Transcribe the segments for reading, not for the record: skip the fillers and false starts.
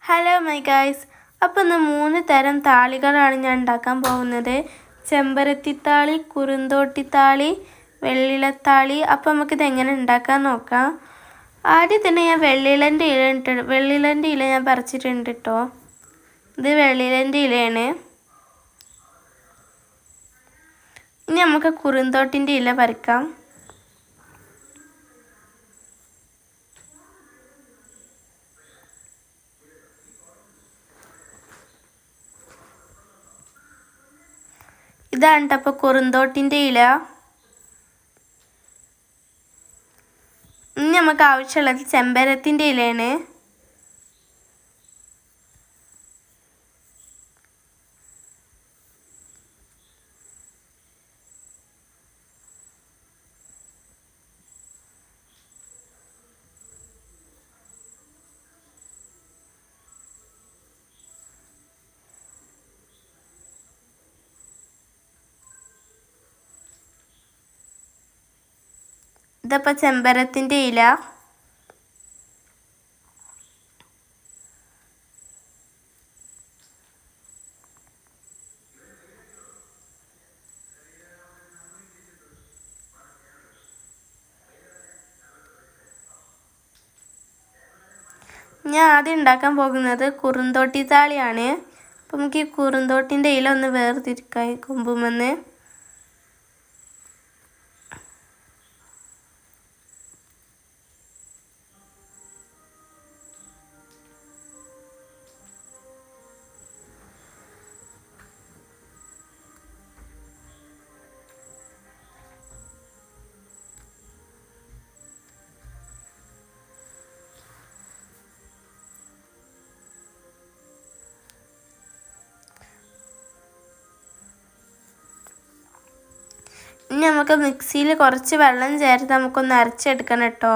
Hello my guys. അപ്പോൾ ഇന്ന് 3 തരം താളികളാണ് ഞാൻ ഉണ്ടാക്കാൻ പോകുന്നത്. ചെമ്പരത്തിത്താളി, കുറുന്തോട്ടിത്താളി, വെള്ളിലത്താളി. അപ്പോൾ നമുക്കിത് എങ്ങനെ ഉണ്ടാക്കാൻ നോക്കാം. ആദ്യം തന്നെ ഞാൻ വെള്ളിലൻ്റെ ഇല ഞാൻ പറിച്ചിട്ടുണ്ട് കേട്ടോ. ഇത് വെള്ളിലൻ്റെ ഇലയാണ്. ഇനി നമുക്ക് കുറുന്തോട്ടിൻ്റെ ഇല പറിക്കാം. ഇതാണ് അപ്പോൾ കുറുന്തോട്ടിൻ്റെ ഇല. ഇനി നമുക്ക് ആവശ്യമുള്ളത് ചെമ്പരത്തിൻ്റെ ഇലയാണ്. ഇതപ്പോൾ ചെമ്പരത്തിൻ്റെ ഇല. ഞാൻ ആദ്യം ഉണ്ടാക്കാൻ പോകുന്നത് കുറുന്തോട്ടി താളിയാണ്. അപ്പം നമുക്ക് ഈ കുറുന്തോട്ടിൻ്റെ ഇല ഒന്ന് വേർതിരിക്കാം കൊമ്പുമെന്ന്. ഇനി നമുക്ക് മിക്സിയിൽ കുറച്ച് വെള്ളം ചേർത്ത് നമുക്കൊന്ന് അരച്ചെടുക്കണം കേട്ടോ.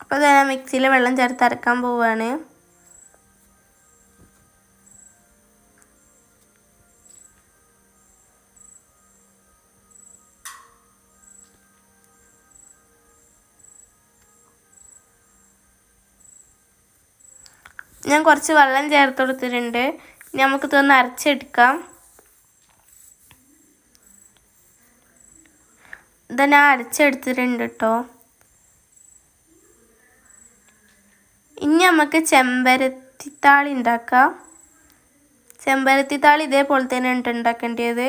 അപ്പോൾ ഞാൻ മിക്സിയിൽ വെള്ളം ചേർത്ത് അരക്കാൻ പോവുകയാണ്. ഞാൻ കുറച്ച് വെള്ളം ചേർത്ത് കൊടുത്തിട്ടുണ്ട്. നമുക്കിതൊന്ന് അരച്ചെടുക്കാം. ഇത് ഞാൻ അരച്ചെടുത്തിട്ടുണ്ട് കേട്ടോ. ഇനി നമുക്ക് ചെമ്പരത്തിത്താളി ഉണ്ടാക്കാം. ചെമ്പരത്തിത്താളി ഇതേപോലെ തന്നെയാണ് ഉണ്ടാക്കേണ്ടത്.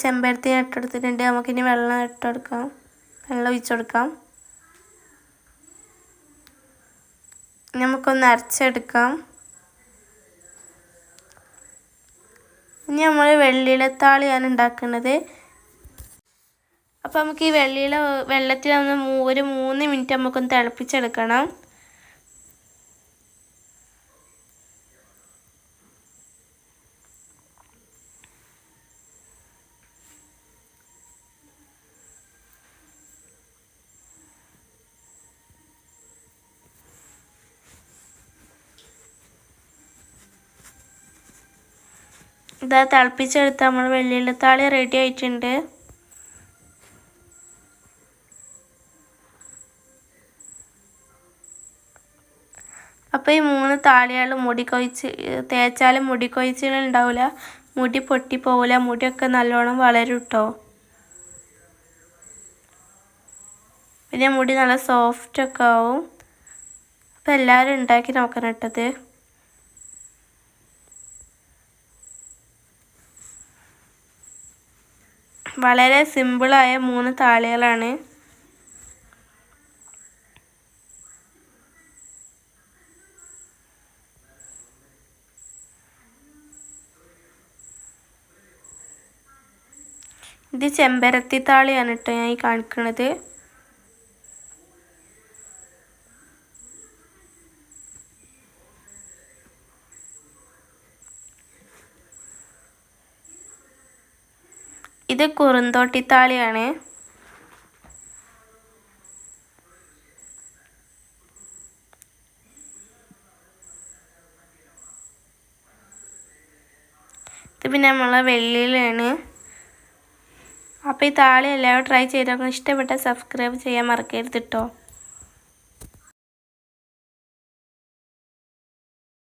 ചെമ്പരത്തി ഇട്ടെടുത്തിട്ടുണ്ട്. നമുക്കിനി വെള്ളം ഒഴിച്ചു കൊടുക്കാം. നമുക്കൊന്ന് അരച്ചെടുക്കാം. ഇനി നമ്മൾ വെള്ളിയിലത്താളിയാണ് ഉണ്ടാക്കുന്നത്. അപ്പോൾ നമുക്ക് ഈ വെള്ളത്തിൽ ഒരു 3 മിനിറ്റ് നമുക്കൊന്ന് തിളപ്പിച്ചെടുക്കണം. ഇതാ തിളപ്പിച്ചെടുത്ത് നമ്മൾ വെള്ളിയിലത്താളി റെഡി ആയിട്ടുണ്ട്. അപ്പോൾ ഈ 3 താളികൾ തേച്ചാലും മുടി കൊഴിച്ചിൽ ഉണ്ടാവില്ല, മുടി പൊട്ടിപ്പോവില്ല, മുടിയൊക്കെ നല്ലോണം വളരും കേട്ടോ. പിന്നെ മുടി നല്ല സോഫ്റ്റൊക്കെ ആവും. അപ്പോൾ എല്ലാവരും ഉണ്ടാക്കി നോക്കണം കേട്ടത്. വളരെ സിമ്പിളായ 3 താളികളാണ്. ഇത് ചെമ്പരത്തിത്താളിയാണ് കേട്ടോ ഞാൻ ഈ കാണിക്കുന്നത്. ഇത് കുറുന്തോട്ടിത്താളിയാണ്. ഇത് പിന്നെ നമ്മളെ വെള്ളിയിലാണ്. അപ്പോൾ ഈ താളി എല്ലാവരും ട്രൈ ചെയ്ത് നോക്കണം. ഇഷ്ടപ്പെട്ട സബ്സ്ക്രൈബ് ചെയ്യാൻ മറക്കരുത് കേട്ടോ.